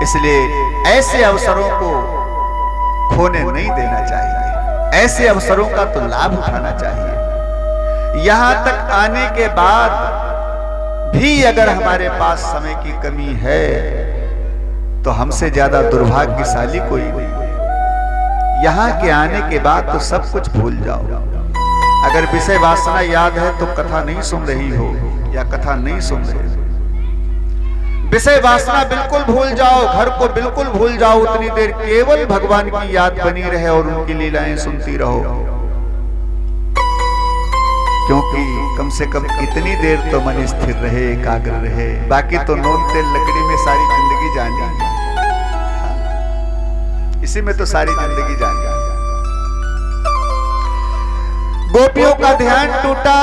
इसलिए ऐसे अवसरों को खोने नहीं देना चाहिए, ऐसे अवसरों का तो लाभ उठाना चाहिए। यहां तक आने के बाद भी अगर हमारे पास समय की कमी है तो हमसे ज्यादा दुर्भाग्यशाली कोई नहीं। यहां के आने के बाद तो सब कुछ भूल जाओ। अगर विषय वासना याद है तो कथा नहीं सुन रही हो या कथा नहीं सुन रहे हो, विषय वासना बिल्कुल भूल जाओ, घर को बिल्कुल भूल जाओ, उतनी देर केवल भगवान की याद बनी रहे और उनकी लीलाएं सुनती रहो। क्योंकि कम से कम इतनी देर तो मन स्थिर रहे, एकाग्र रहे। बाकी तो नून तेल लकड़ी में सारी जिंदगी जानी है, इसी में तो सारी जिंदगी जानी। गोपियों का ध्यान टूटा,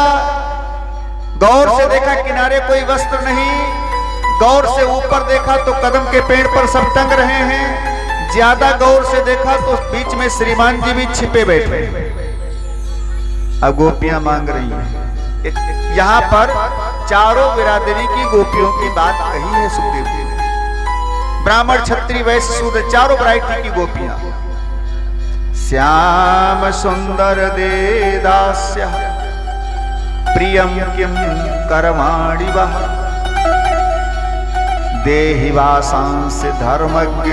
गौर से देखा किनारे कोई वस्त्र नहीं, गौर से ऊपर देखा तो कदम के पेड़ पर सब टंग रहे हैं, ज्यादा गौर से देखा तो बीच में श्रीमान जी भी छिपे बैठे। अब गोपियां मांग रही हैं। यहां पर चारों बिरादरी की गोपियों की बात कही है सुखदेव जी ने। ब्राह्मण, क्षत्रिय, वैश्य, शूद्र, चारों वैरायटी की गोपियां। श्याम सुंदर दे दास्य प्रियम किम करवाणि वह, देहि वासांस धर्मज्ञ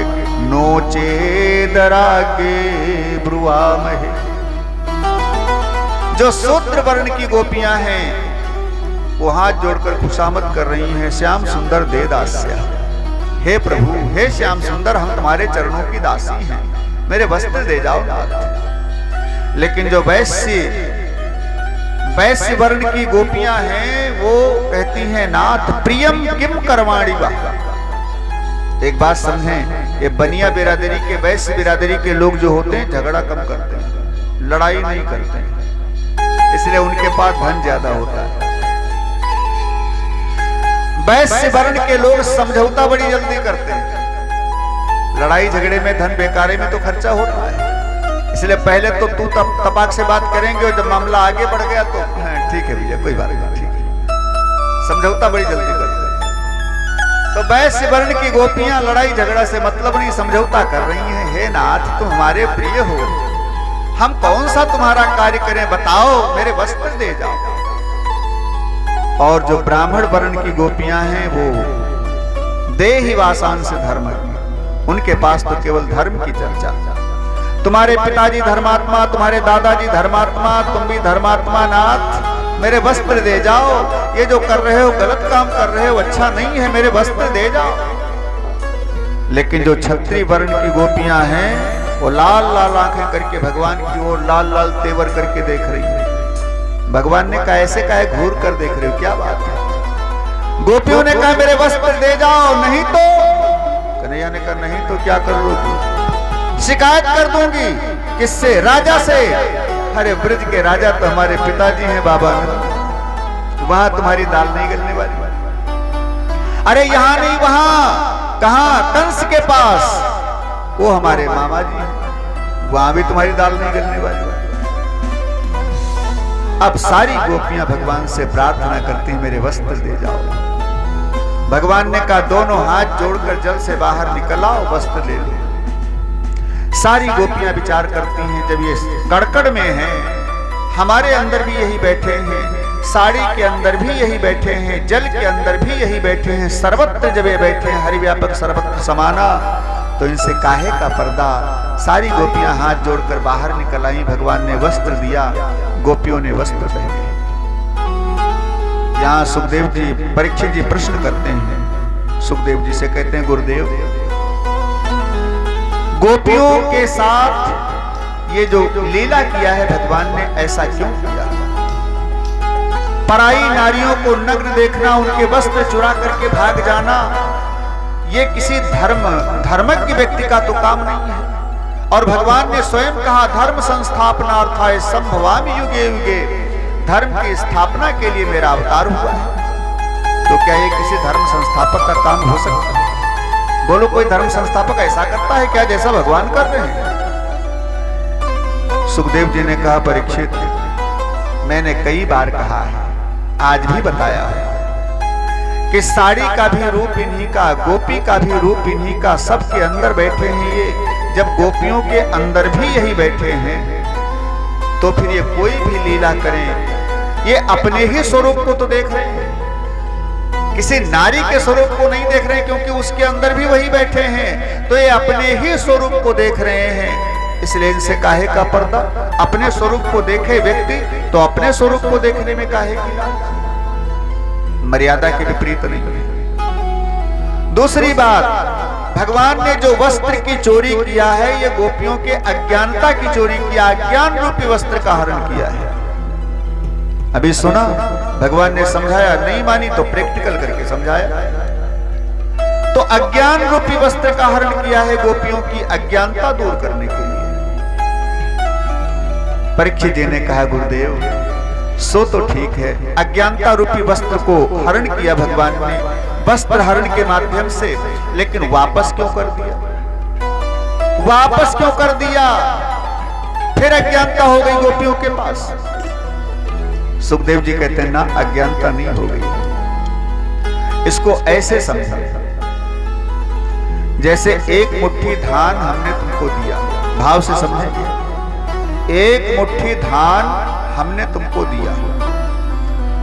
नोचेदरागे ब्रुवामहे। जो शूद्र वर्ण की गोपियां हैं वो हाथ जोड़कर खुशामद कर रही हैं, श्याम सुंदर दे दास्य। हे प्रभु, हे श्याम सुंदर, हम तुम्हारे चरणों की दासी हैं, मेरे वस्त्र दे जाओ नाथ। लेकिन जो वैश्य वर्ण की गोपियां हैं वो कहती हैं, नाथ प्रियम किम करवाणि वह। एक बात समझें, ये बनिया बिरादरी के, वैश्य बिरादरी के लोग जो होते हैं झगड़ा कम करते हैं, लड़ाई नहीं करते हैं, इसलिए उनके पास धन ज्यादा होता है। वैश्य वर्ण के लोग समझौता बड़ी जल्दी करते हैं, लड़ाई झगड़े में, धन बेकारे में तो खर्चा होता है, इसलिए पहले तो तू तपाक से बात करेंगे और जब मामला आगे बढ़ गया तो ठीक है भैया कोई बात नहीं, ठीक है, समझौता बड़ी जल्दी करते हैं। तो वैश्य वर्ण की गोपियां लड़ाई झगड़ा से मतलब नहीं, समझौता कर रही हैं। हे नाथ, तुम हमारे प्रिय हो, हम कौन सा तुम्हारा कार्य करें, बताओ, मेरे वस्त्र दे जाओ। और जो ब्राह्मण वर्ण की गोपियां हैं वो देहि वासांस धर्मज्ञ, उनके पास तो केवल धर्म की चर्चा। तुम्हारे पिताजी धर्मात्मा, तुम्हारे दादाजी धर्मात्मा, तुम भी धर्मात्मा, नाथ मेरे वस्त्र दे जाओ, ये जो कर रहे हो गलत काम कर रहे हो, अच्छा नहीं है, मेरे वस्त्र दे जाओ। लेकिन जो क्षत्रिय वर्ण की गोपियां हैं वो लाल लाल आंखें करके भगवान की ओर लाल लाल तेवर करके देख रही है। भगवान ने कहा, ऐसे काहे घूर कर देख रहे हो, क्या बात है? गोपियों ने कहा, मेरे वस्त्र दे जाओ, नहीं तो कन्हैया ने कहा, नहीं तो क्या कर लोगी? शिकायत कर दूंगी। किससे? राजा से। अरे ब्रज के राजा तो हमारे पिताजी हैं बाबा, वहां तुम्हारी दाल नहीं गलने वाली। अरे यहां नहीं, वहां। कहां? कंस के पास, वो हमारे मामा जी हैं, वहां भी तुम्हारी दाल नहीं गलने वाली। अब सारी गोपियां भगवान से प्रार्थना करती हैं, मेरे वस्त्र दे जाओ। भगवान ने कहा, दोनों हाथ जोड़कर जल से बाहर निकल आओ, वस्त्र ले लो। सारी गोपियां विचार करती हैं, जब ये कड़कड़ में हैं, हमारे अंदर भी यही बैठे हैं, साड़ी के अंदर भी यही बैठे हैं, जल के अंदर भी यही बैठे हैं, सर्वत्र जब ये बैठे हैं, हरिव्यापक सर्वत्र समाना, तो इनसे काहे का पर्दा। सारी गोपियां हाथ जोड़कर बाहर निकल आई, भगवान ने वस्त्र दिया, गोपियों ने वस्त्र पहने। यहाँ सुखदेव जी, परीक्षित जी प्रश्न करते हैं, सुखदेव जी से कहते हैं, गुरुदेव गोपियों के साथ ये जो लीला किया है भगवान ने, ऐसा क्यों किया? पराई नारियों को नग्न देखना, उनके वस्त्र चुरा करके भाग जाना, ये किसी धर्मज्ञ व्यक्ति का तो काम नहीं है। और भगवान ने स्वयं कहा, धर्म संस्थापनार्थाय संभवामि युगे युगे, धर्म की स्थापना के लिए मेरा अवतार हुआ है। तो क्या ये किसी धर्म संस्थापक का काम हो सकता है? बोलो, कोई धर्म संस्थापक ऐसा करता है क्या जैसा भगवान कर रहे हैं? सुखदेव जी ने कहा, परीक्षित, मैंने कई बार कहा है, आज भी बताया है कि साड़ी का भी रूप इन्हीं का, गोपी का भी रूप इन्हीं का, सबके अंदर बैठे हैं ये। जब गोपियों के अंदर भी यही बैठे हैं तो फिर ये कोई भी लीला करें, ये अपने ही स्वरूप को तो देख रहे हैं, किसी नारी के स्वरूप को नहीं देख रहे हैं, क्योंकि उसके अंदर भी वही बैठे हैं। तो ये अपने ही स्वरूप को देख रहे हैं, इसलिए इनसे काहे का पर्दा। अपने स्वरूप को देखे व्यक्ति तो अपने स्वरूप को देखने में काहे की लाज, मर्यादा के विपरीत नहीं। दूसरी बात, भगवान ने जो वस्त्र की चोरी किया है, ये गोपियों के अज्ञानता की चोरी किया, अज्ञान रूपी वस्त्र का हरण किया है। अभी सुना, भगवान ने समझाया, नहीं मानी तो प्रैक्टिकल करके समझाया। तो अज्ञान रूपी वस्त्र का हरण किया है, गोपियों की अज्ञानता दूर करने के लिए। परीक्षित जी ने कहा, गुरुदेव सो तो ठीक है, अज्ञानता रूपी वस्त्र को हरण किया भगवान ने वस्त्र हरण के माध्यम से, लेकिन वापस क्यों कर दिया? वापस क्यों कर दिया? फिर अज्ञानता हो गई गोपियों के पास। सुखदेव जी कहते हैं ना, अज्ञानता नहीं हो गई। इसको ऐसे समझा, जैसे एक मुट्ठी धान हमने तुमको दिया, भाव से समझेंगे। एक मुट्ठी धान हमने तुमको दिया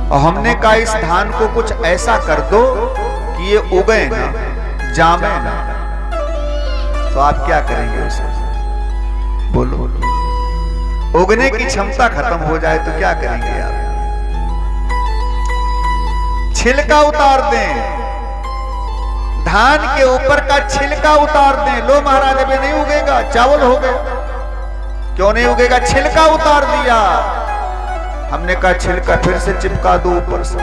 और हमने कहा इस धान को कुछ ऐसा कर दो कि ये उगे ना, जामे ना, तो आप क्या करेंगे उसे? बोलो। उगने की क्षमता खत्म हो जाए तो क्या करेंगे आप? छिलका उतार दें, धान के ऊपर का छिलका उतार दें। लो महाराज अभी नहीं उगेगा, चावल हो गया। क्यों नहीं उगेगा? छिलका उतार दिया। हमने कहा छिलका फिर से चिपका दो ऊपर से,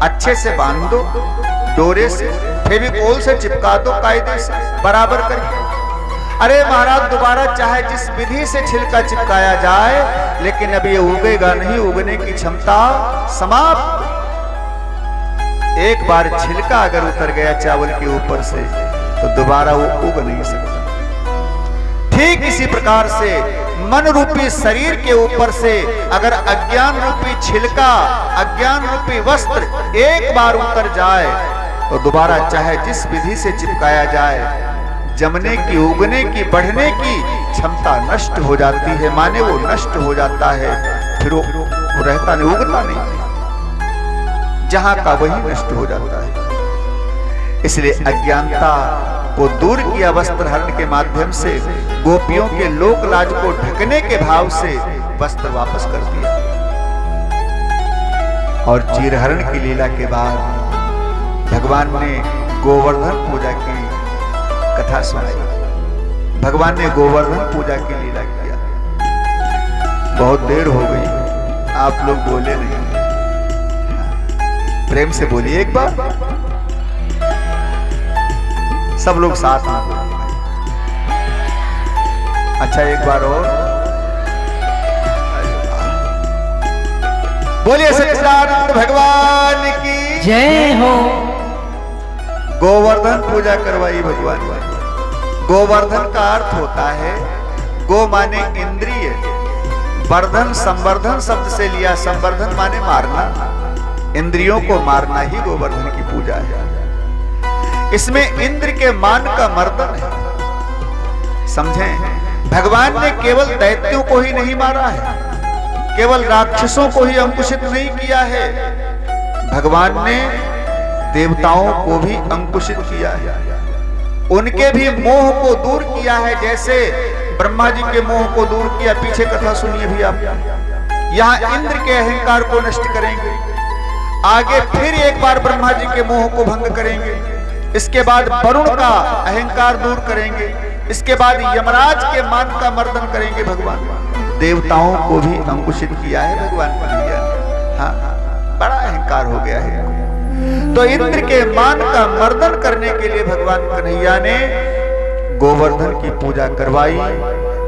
अच्छे से बांध दो, डोरे से, फेविकोल से चिपका दो, कायदे से बराबर करके। अरे महाराज दोबारा चाहे जिस विधि से छिलका चिपकाया जाए, लेकिन अब ये उगेगा नहीं, उगने की क्षमता समाप्त। एक बार छिलका अगर उतर गया चावल के ऊपर से तो दोबारा वो उग नहीं सकता। ठीक इसी प्रकार से मन रूपी शरीर के ऊपर से अगर अज्ञान रूपी छिलका, अज्ञान रूपी वस्त्र एक बार उतर जाए तो दोबारा चाहे जिस विधि से चिपकाया जाए, जमने की, उगने की, बढ़ने की क्षमता नष्ट हो जाती है। माने वो नष्ट हो जाता है, फिर वो रहता नहीं, उगता नहीं, जहां का वही नष्ट हो जाता है। इसलिए अज्ञानता को दूर किया वस्त्र हरण के माध्यम से, गोपियों के लोक लाज को ढकने के भाव से वस्त्र वापस कर दिया। और चीरहरण की लीला के बाद भगवान ने गोवर्धन पूजा की कथा सुनाई। भगवान ने गोवर्धन पूजा की लीला किया। बहुत देर हो गई, आप लोग बोले नहीं, प्रेम से बोलिए एक बार, सब लोग साथ में बोलिए। अच्छा एक बार और बोलिए, सच्चिदानंद भगवान की जय हो। गोवर्धन पूजा करवाई भगवान। गोवर्धन का अर्थ होता है, गो माने इंद्रिय, वर्धन संवर्धन शब्द से लिया, संवर्धन माने मारना, इंद्रियों को मारना ही गोवर्धन की पूजा है। इसमें इंद्र के मान का मर्दन है। समझें, भगवान ने केवल दैत्यों को ही नहीं मारा है, केवल राक्षसों को ही अंकुशित नहीं किया है, भगवान ने देवताओं को भी अंकुशित किया है, उनके भी मोह को दूर किया है। जैसे ब्रह्मा जी के मोह को दूर किया, पीछे कथा सुनिए भी आप। यहाँ इंद्र के अहंकार को नष्ट करेंगे, आगे फिर एक बार ब्रह्मा जी के मोह को भंग करेंगे, इसके बाद वरुण का अहंकार दूर करेंगे, इसके बाद यमराज के मान का मर्दन करेंगे। भगवान देवताओं को भी अंकुशित किया है भगवान कन्हैया ने। हाँ, बड़ा अहंकार हो गया है। तो इंद्र के मान का मर्दन करने के लिए भगवान कन्हैया ने गोवर्धन की पूजा करवाई।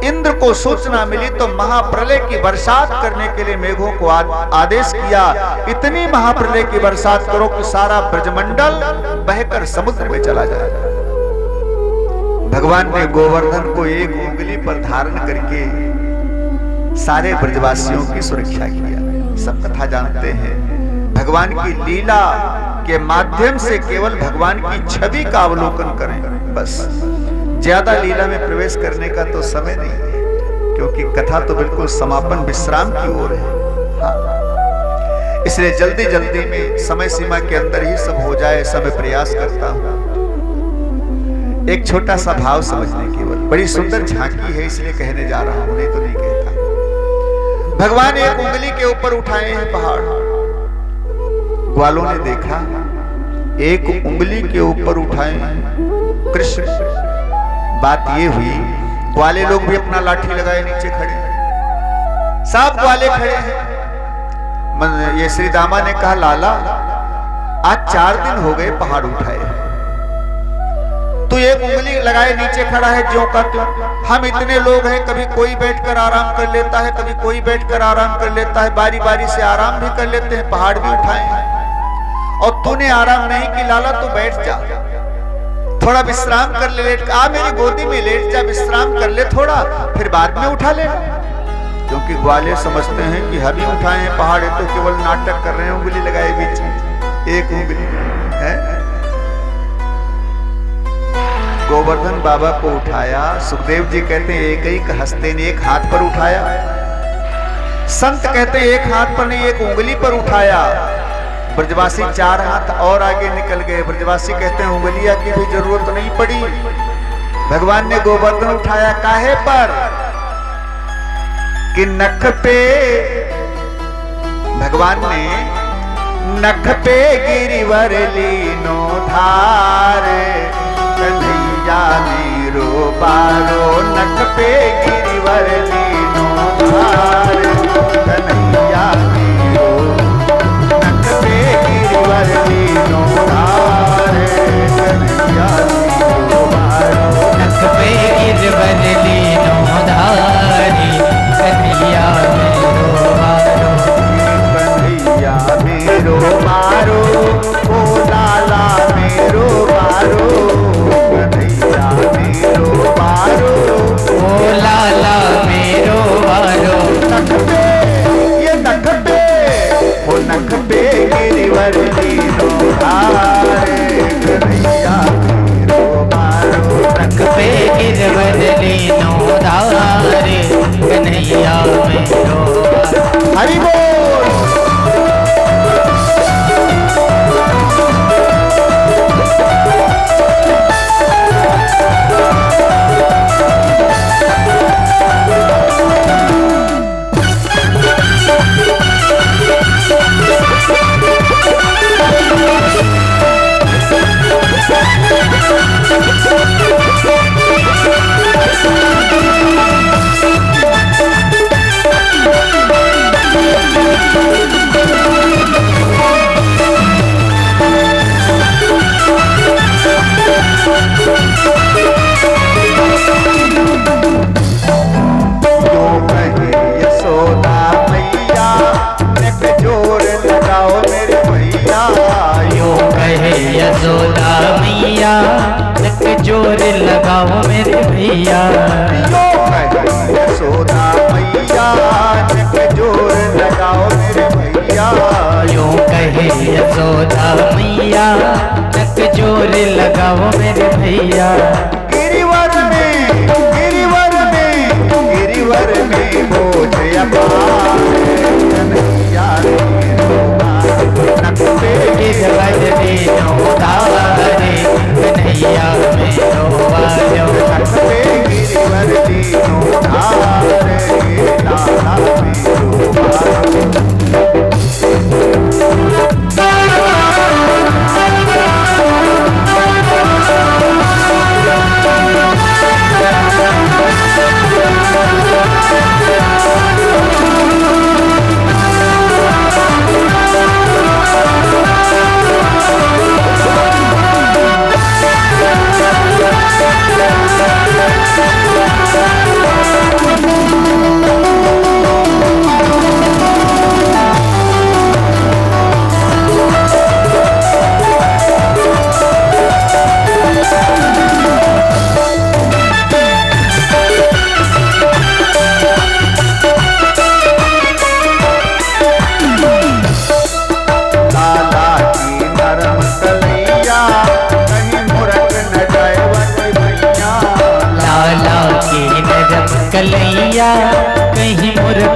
इंद्र को सूचना मिली तो महाप्रलय की बरसात करने के लिए मेघों को आदेश किया, इतनी महाप्रलय की बरसात करो कि सारा ब्रजमंडल बहकर समुद्र में चला जाए। भगवान ने गोवर्धन को एक उंगली पर धारण करके सारे ब्रजवासियों की सुरक्षा किया। सब कथा जानते हैं, भगवान की लीला के माध्यम से केवल भगवान की छवि का अवलोकन करें, बस। ज्यादा लीला में प्रवेश करने का तो समय नहीं है, क्योंकि कथा तो बिल्कुल समापन विश्राम की ओर है। हाँ। इसलिए जल्दी जल्दी में समय सीमा के अंदर ही सब हो जाए, ऐसा मैं प्रयास करता हूं। एक छोटा सा भाव समझने केवल, बड़ी सुंदर झांकी है इसलिए कहने जा रहा हूं, नहीं तो नहीं कहता। भगवान एक उंगली के ऊपर उठाए हैं पहाड़। ग्वालों ने देखा एक उंगली के ऊपर उठाए कृष्ण। बात ये हुई, ग्वाले लोग भी अपना लाठी लगाए नीचे खड़े, सब ग्वाले खड़े हैं। ये श्री दामा ने कहा, लाला आज 4 दिन हो गए पहाड़ उठाए, तू एक उंगली लगाए नीचे खड़ा है ज्यों का त्यों। हम इतने लोग हैं, कभी कोई बैठकर आराम कर लेता है, कभी कोई बैठकर आराम कर लेता है, बारी बारी से आराम भी कर लेते हैं, पहाड़ भी उठाए हैं, और तूने आराम नहीं की। लाला तू बैठ जा, थोड़ा विश्राम कर ले, लेट आ मेरी गोदी में लेट जा, विश्राम कर ले थोड़ा, फिर बाद में उठा लेना। क्योंकि ग्वाले समझते हैं कि हम ही उठाए हैं पहाड़, तो केवल नाटक कर रहे हैं, उंगली लगाए बीच में, एक उंगली है। गोवर्धन बाबा को उठाया। सुखदेव जी कहते हैं एक ही हस्ते ने एक हाथ पर उठाया, संत कहते हैं एक हाथ पर नहीं एक उंगली पर उठाया। ब्रजवासी 4 हाथ और आगे निकल गए। ब्रजवासी कहते हैं उंगलियां की भी जरूरत नहीं पड़ी, भगवान ने गोवर्धन उठाया काहे पर कि नख पे, भगवान ने नख पे गिरिवर लीनो धार, कन्हैया मेरो बारो नख पे गिरिवर लीनो धार, कन्हैया मेरो नख पे गिरिवर लीनो धार, कन्हैया मेरो बारो नख पे गिरिवर लीनो धारी, कन्हैया मेरो बारो, कन्हैया मेरो बारो, ओ लाला मेरो बारो, कन्हैया मेरो बारो, ओ लाला मेरो बारो। नख पे, ये नख पे, ओ नख पे गिरिवर लीनो धारे, कन्हैया मेरो बारो, नख पे गिरिवर लीनो धारी, कन्हैया मेरो बारो। हरि बोल। यशोदा मैया नक जोर लगाओ मेरे भैया, यशोदा मैया नक जोर लगाओ मेरे भैया, यूं कहे यशोदा मैया नक जोर लगाओ मेरे भैया। गिरिवर में, गिरिवर में, गिरिवर में बोझ अपार, कन्हैया मेरो बारो, नक पे गिरिवर लीनो धारे, कन्हैया मेरो बारो, नख पे गिरिवर लीनो धारे, लाला मेरो बारो।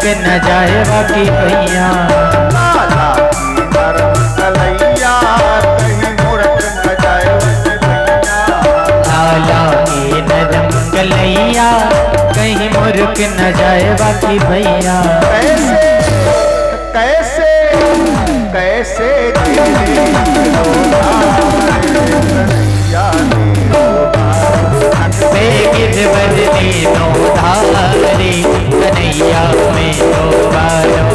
मुर्ख न जाए बाकी भैया। लाला की नरम कलैया कहीं मूर्ख न जाए बाकी भैया। लाला की नरम कलैया कहीं मुर्ख न जाए बाकी भैया। कैसे कैसे कैसे गिरवर लीनो धारे कन्हैया में डोबारो।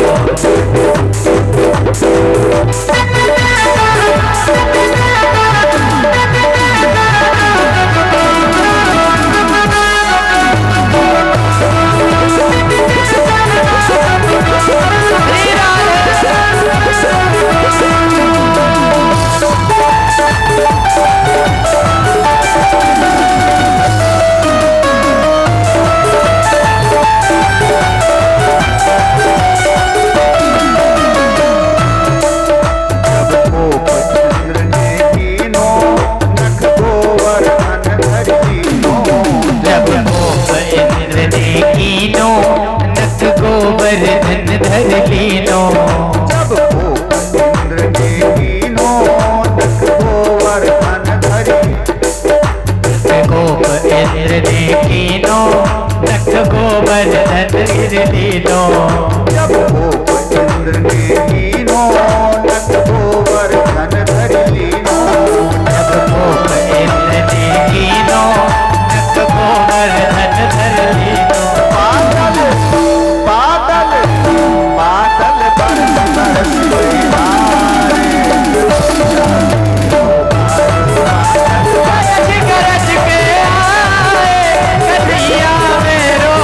गोवर्धन धर लीनो जब इंद्र ने कीनो नख गोवर्धन धरी। गोप इंद्र ने कीनो नख गोवर्धन धर लीनो। जब इंद्र ने कीनो नख गोवर्धन धरी लीनो। जब गोप इंद्र ने कीनो नख गोवर्धन धर लीनो। बादल बरस बरस गरज के आए कन्हैया मेरो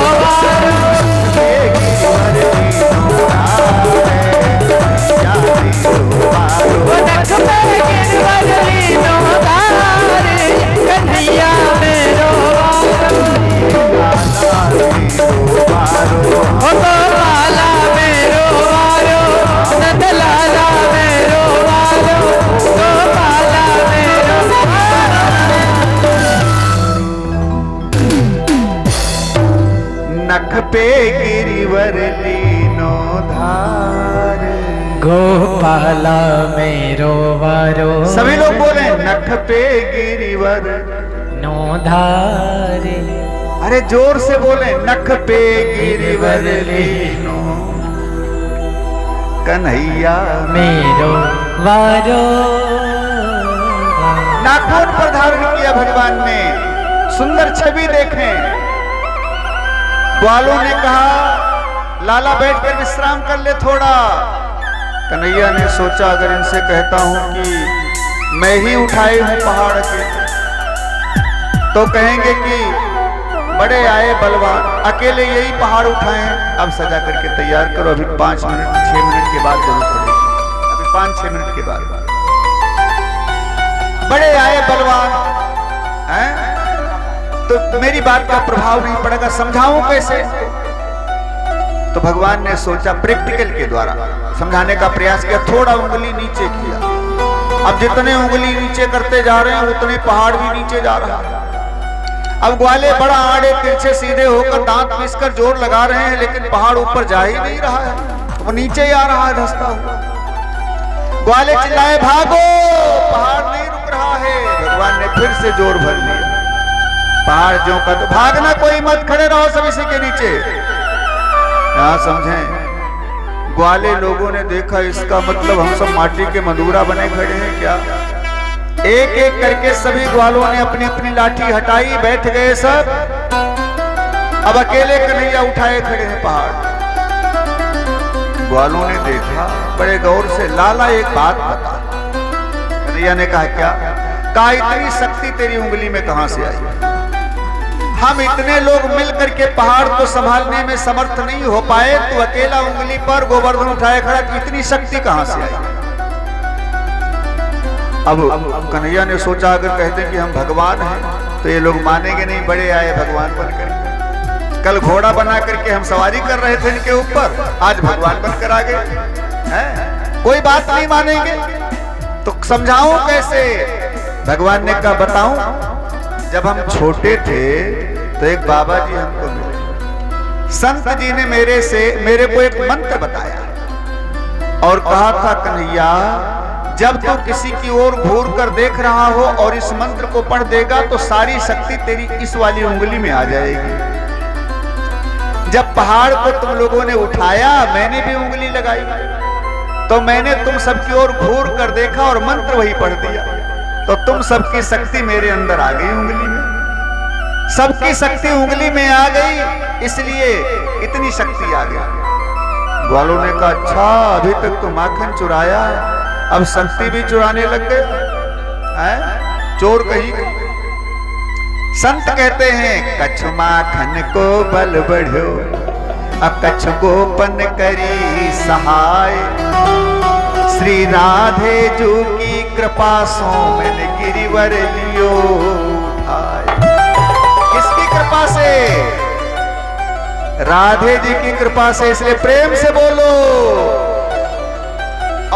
कन्हैया मेरो लाला मेरो वारो नंद लाला मेरो वारो गोपाला मेरो नख पे गिरिवर लीनो धार। गोपाला मेरो वारो। सभी लोग बोले नख पे गिरिवर नो धारे। अरे जोर से बोले नख पे गिरिवर लीनो कन्हैया मेरो वारो। नाखून पर धारण किया भगवान ने, सुंदर छवि देखें। ग्वालों ने कहा लाला बैठकर विश्राम कर ले थोड़ा। कन्हैया ने सोचा अगर इनसे कहता हूं कि मैं ही उठाए हूं पहाड़ के तो कहेंगे कि बड़े आए बलवान, अकेले यही पहाड़ उठाए। अब सजा करके तैयार करो, अभी 5 मिनट 6 मिनट के बाद जरूर पड़ेगी। अभी 5-6 मिनट के बाद बड़े आए बलवान हैं तो मेरी बात का प्रभाव नहीं पड़ेगा, समझाऊं कैसे? तो भगवान ने सोचा प्रैक्टिकल के द्वारा समझाने का प्रयास किया। थोड़ा उंगली नीचे किया। अब जितने उंगली नीचे करते जा रहे हैं उतने पहाड़ भी नीचे जा रहा है। अब ग्वाले बड़ा आड़े तिरछे सीधे होकर दांत पीसकर जोर लगा रहे हैं, लेकिन पहाड़ ऊपर जा ही नहीं रहा है, वो नीचे ही आ रहा है धंसता हुआ। ग्वाले चिल्लाए भागो, पहाड़ नहीं रुक रहा है। भगवान ने फिर से जोर भर लिया। पहाड़ जो का तो भागना कोई मत, खड़े रहो सब इसी के नीचे। यहां समझें, ग्वाले लोगों ने देखा इसका मतलब हम सब माटी के मधुरा बने खड़े हैं क्या? एक एक करके सभी ग्वालों ने अपनी अपनी लाठी हटाई, बैठ गए सब। अब अकेले कन्हैया उठाए खड़े हैं पहाड़। ग्वालों ने देखा बड़े गौर से, लाला एक बात बता। कन्हैया ने कहा क्या? कहा इतनी शक्ति तेरी उंगली में कहां से आई? हम इतने लोग मिलकर के पहाड़ को संभालने में समर्थ नहीं हो पाए, तू अकेला उंगली पर गोवर्धन उठाए खड़ा, इतनी शक्ति कहां से आई? अब कन्हैया ने सोचा अगर कहते कि हम भगवान हैं तो ये लोग मानेंगे नहीं। बड़े आए भगवान बनकर, कल घोड़ा बना करके हम सवारी कर रहे थे इनके ऊपर, आज भगवान बनकर आ गए हैं, कोई बात नहीं मानेंगे। तो समझाऊं कैसे? भगवान ने कहा बताऊं, जब हम छोटे थे तो एक बाबा जी हमको मिले, संत जी ने मेरे को एक मंत्र बताया और कहा था, कन्हैया जब तू किसी की ओर घूर कर देख रहा हो और इस मंत्र को पढ़ देगा तो सारी शक्ति तेरी इस वाली उंगली में आ जाएगी। जब पहाड़ को तुम लोगों ने उठाया, मैंने भी उंगली लगाई, तो मैंने तुम सबकी ओर घूर कर देखा और मंत्र वही पढ़ दिया, तो तुम सबकी शक्ति मेरे अंदर आ गई उंगली में। सबकी शक्ति उंगली में आ गई, इसलिए इतनी शक्ति आ गई। ग्वालों ने कहा, अच्छा अभी तक तो माखन चुराया, अब शक्ति भी चुराने लग गए, चोर कहीं गई। संत कहते हैं, कछु माखन को बल बढ़ो, अकछ गोपन करी सहाय, श्री राधे जू की कृपा सो मैंने गिरिवर लियो उठाए। किसकी कृपा से? राधे जी की कृपा से, इसलिए प्रेम से बोलो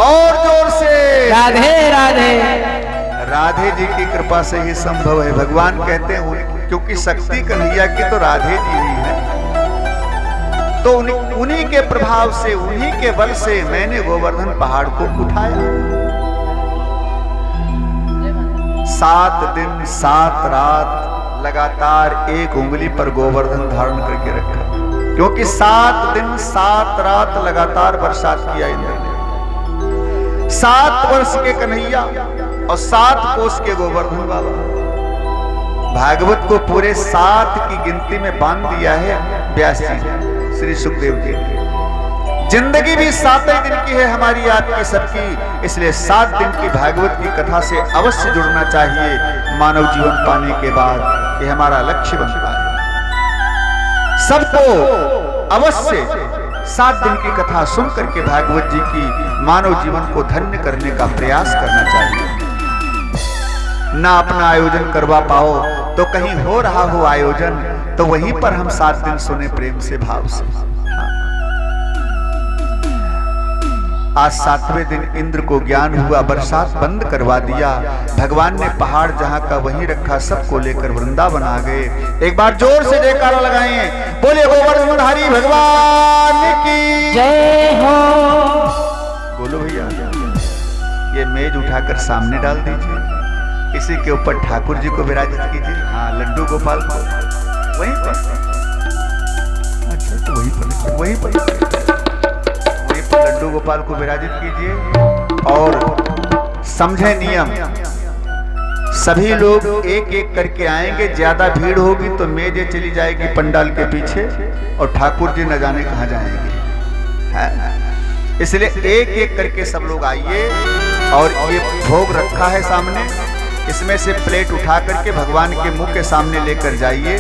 और जोर से, राधे राधे। राधे जी की कृपा से ही संभव है। भगवान कहते हैं क्योंकि शक्ति कन्हैया की तो राधे जी ही है, तो उन्हीं के प्रभाव से, उन्हीं के बल से मैंने गोवर्धन पहाड़ को उठाया। 7 दिन 7 रात लगातार एक उंगली पर गोवर्धन धारण करके रखा, क्योंकि 7 दिन 7 रात लगातार बरसात किया इंद्र ने। 7 वर्ष के कन्हैया और 7 कोस के गोवर्धन बाबा। भागवत को पूरे 7 की गिनती में बांध दिया है व्यास जी, श्री सुखदेव जी ने। जिंदगी भी 7 दिन की है हमारी, आपकी, सबकी, इसलिए 7 दिन की भागवत की कथा से अवश्य जुड़ना चाहिए मानव जीवन पाने के बाद। ये हमारा लक्ष्य बनता है। सबको अवश्य 7 दिन की कथा सुन करके भागवत जी की मानव जीवन को धन्य करने का प्रयास करना चाहिए। ना अपना आयोजन करवा पाओ तो कहीं हो रहा हो आयोजन, तो वहीं पर हम 7 दिन सुने प्रेम से, भाव से। आज 7वें दिन इंद्र को ज्ञान हुआ, बरसात बंद करवा दिया। भगवान ने पहाड़ जहां का वहीं रखा, सबको लेकर वृंदावन आ गए। एक बार जोर से जयकारा लगाएं, बोले गोवर्धनधारी भगवान की जय हो। बोलो भैया। ये मेज उठाकर सामने डाल दीजिए, इसी के ऊपर ठाकुर जी को विराजित कीजिए। हाँ, लड्डू गोपाल को वहीं पर, अच्छा तो वहीं पर लड्डू गोपाल को विराजित कीजिए। और समझे नियम, सभी लोग एक एक करके आएंगे। ज्यादा भीड़ होगी तो मेजें चली जाएगी पंडाल के पीछे और ठाकुर जी न जाने कहां जाएंगे, है? इसलिए एक एक करके सब लोग आइए। और ये भोग रखा है सामने, इसमें से प्लेट उठा करके भगवान के मुंह के सामने लेकर जाइए।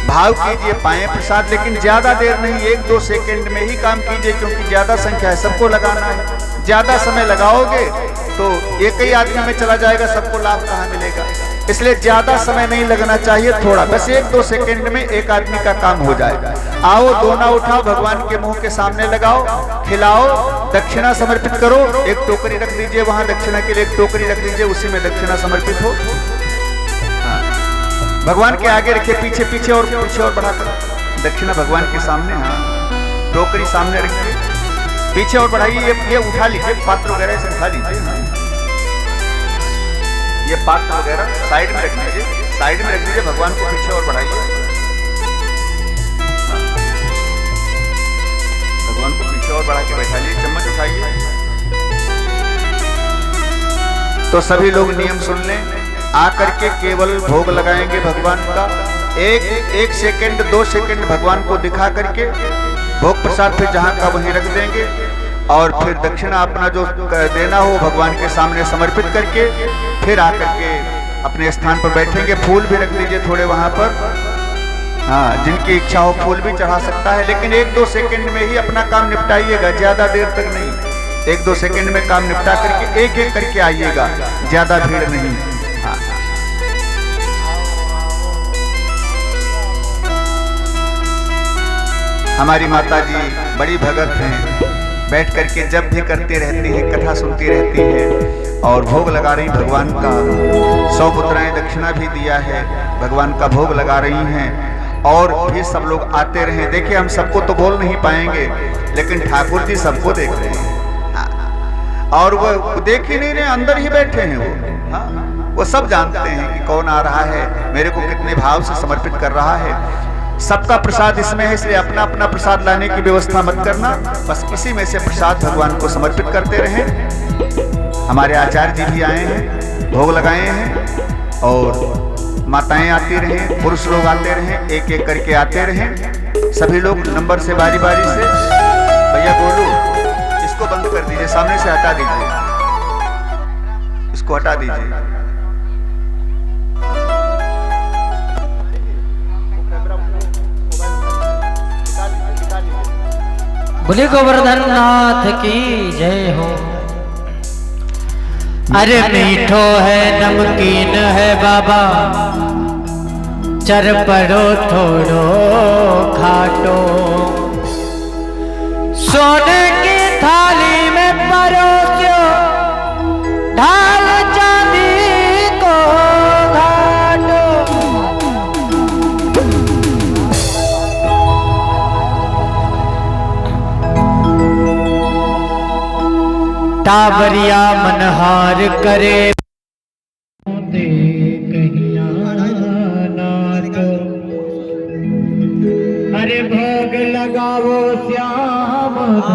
भाव कीजिए, पाएं प्रसाद, लेकिन ज्यादा देर नहीं, 1-2 सेकंड में ही काम कीजिए, क्योंकि ज्यादा संख्या है, सबको लगाना है। ज्यादा समय लगाओगे तो एक ही आदमी में चला जाएगा, सबको लाभ कहाँ मिलेगा। इसलिए ज्यादा समय नहीं लगना चाहिए, थोड़ा, बस 1-2 सेकंड में एक आदमी का काम हो जाएगा। आओ, दोना उठाओ, भगवान के मुंह के सामने लगाओ, खिलाओ, दक्षिणा समर्पित करो। एक टोकरी रख दीजिए वहां, दक्षिणा के लिए एक टोकरी रख दीजिए, उसी में दक्षिणा समर्पित हो। भगवान के आगे रखिए, पीछे पीछे और बढ़ाकर दक्षिणा भगवान के सामने। हाँ, टोकरी सामने रखिए, पीछे और बढ़ाइए। ये उठा लीजिए, पात्र वगैरह से उठा लीजिए। ये पात्र वगैरह साइड में रख लीजिए, साइड में रख दीजिए, भगवान को पीछे और बढ़ाइए। भगवान को पीछे और बढ़ा के बैठा लीजिए, चम्मच उठाइए। तो सभी लोग नियम सुन लें, आकर के केवल भोग लगाएंगे भगवान का। एक सेकंड 2 सेकंड भगवान को दिखा करके भोग प्रसाद फिर जहां का वहीं रख देंगे। और फिर दक्षिणा अपना जो देना हो भगवान के सामने समर्पित करके फिर आकर के अपने स्थान पर बैठेंगे। फूल भी रख दीजिए थोड़े वहां पर, हाँ, जिनकी इच्छा हो फूल भी चढ़ा सकता है, लेकिन 1-2 सेकंड में ही अपना काम निपटाइएगा, ज्यादा देर तक नहीं। 1-2 सेकंड में काम निपटा करके एक एक करके आइएगा, ज्यादा भीड़ नहीं। हाँ। हमारी माता जी बड़ी भगत हैं, बैठ करके जब भी करती रहती है, कथा सुनती रहती है और भोग लगा रही भगवान का। 100 मुद्राएं दक्षिणा भी दिया है, भगवान का भोग लगा रही हैं। और भी सब लोग आते रहे। देखिए हम सबको तो बोल नहीं पाएंगे, लेकिन ठाकुर जी सबको देख रहे हैं। हाँ। और वो देख ही नहीं रहे, अंदर ही बैठे हैं वो। हाँ। वो सब जानते हैं कि कौन आ रहा है, मेरे को कितने भाव से समर्पित कर रहा है। सबका प्रसाद इसमें है, इसलिए अपना अपना प्रसाद लाने की व्यवस्था मत करना, बस इसी में से प्रसाद भगवान को समर्पित करते रहें। हमारे आचार्य जी भी आए हैं, भोग लगाए हैं, और माताएं आती रहें, पुरुष लोग आते रहें, एक एक करके आते रहें। सभी लोग नंबर से बारी बारी से। भैया बोलो, इसको बंद कर दीजिए, सामने से हटा दीजिए, इसको हटा दीजिए। बोले गोवर्धन नाथ की जय हो। अरे मीठो है नमकीन है बाबा, चर पड़ो थोड़ो खाटो, सोने की थाली में परोसो, ढाल चांदी को घाटो। टाबरिया मनहार करे